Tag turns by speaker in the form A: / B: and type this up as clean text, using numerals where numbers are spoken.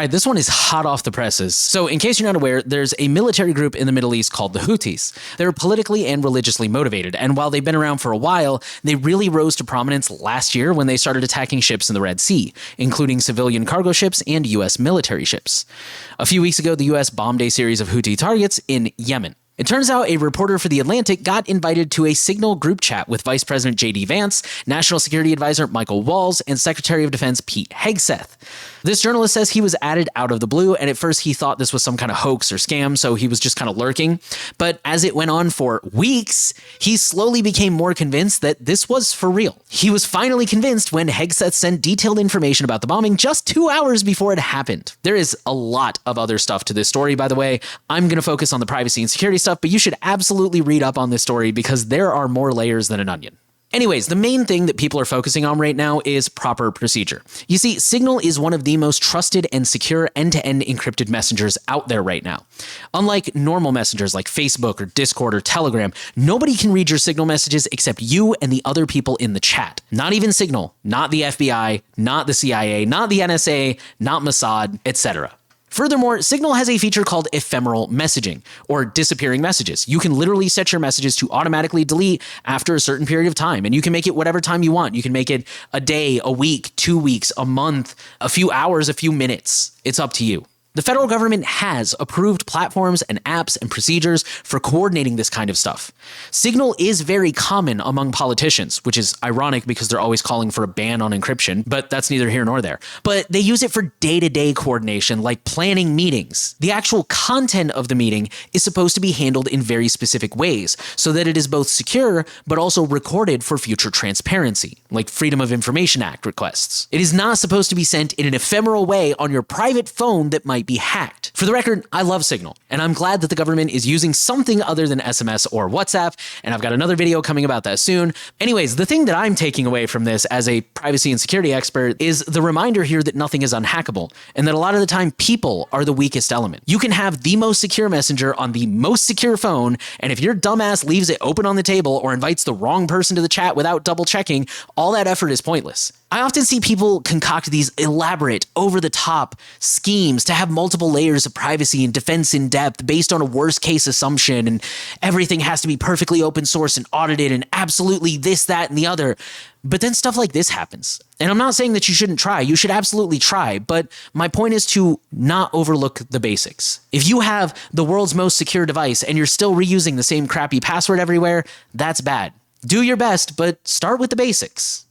A: All right, this one is hot off the presses. So in case you're not aware, there's a military group in the Middle East called the Houthis. They're politically and religiously motivated, and while they've been around for a while, they really rose to prominence last year when they started attacking ships in the Red Sea, including civilian cargo ships and U.S. military ships. A few weeks ago, the U.S. bombed a series of Houthi targets in Yemen. It turns out a reporter for The Atlantic got invited to a Signal group chat with Vice President J.D. Vance, National Security Advisor Michael Walls, and Secretary of Defense Pete Hegseth. This journalist says he was added out of the blue, and at first he thought this was some kind of hoax or scam, so he was just kind of lurking. But as it went on for weeks, he slowly became more convinced that this was for real. He was finally convinced when Hegseth sent detailed information about the bombing just 2 hours before it happened. There is a lot of other stuff to this story, by the way. I'm going to focus on the privacy and security stuff, but you should absolutely read up on this story because there are more layers than an onion. Anyways, the main thing that people are focusing on right now is proper procedure. You see, Signal is one of the most trusted and secure end-to-end encrypted messengers out there right now. Unlike normal messengers like Facebook or Discord or Telegram, nobody can read your Signal messages except you and the other people in the chat. Not even Signal, not the FBI, not the CIA, not the NSA, not Mossad, etc. Furthermore, Signal has a feature called ephemeral messaging, or disappearing messages. You can literally set your messages to automatically delete after a certain period of time, and you can make it whatever time you want. You can make it a day, a week, 2 weeks, a month, a few hours, a few minutes. It's up to you. The federal government has approved platforms and apps and procedures for coordinating this kind of stuff. Signal is very common among politicians, which is ironic because they're always calling for a ban on encryption, but that's neither here nor there. But they use it for day-to-day coordination, like planning meetings. The actual content of the meeting is supposed to be handled in very specific ways, so that it is both secure, but also recorded for future transparency, like Freedom of Information Act requests. It is not supposed to be sent in an ephemeral way on your private phone that might be hacked. For the record, I love Signal, and I'm glad that the government is using something other than SMS or WhatsApp, and I've got another video coming about that soon. Anyways, the thing that I'm taking away from this as a privacy and security expert is the reminder here that nothing is unhackable, and that a lot of the time people are the weakest element. You can have the most secure messenger on the most secure phone, and if your dumbass leaves it open on the table or invites the wrong person to the chat without double checking, all that effort is pointless. I often see people concoct these elaborate, over-the-top schemes to have multiple layers of privacy and defense in depth based on a worst-case assumption, and everything has to be perfectly open source and audited and absolutely this, that, and the other. But then stuff like this happens. And I'm not saying that you shouldn't try. You should absolutely try. But my point is to not overlook the basics. If you have the world's most secure device and you're still reusing the same crappy password everywhere, that's bad. Do your best, but start with the basics.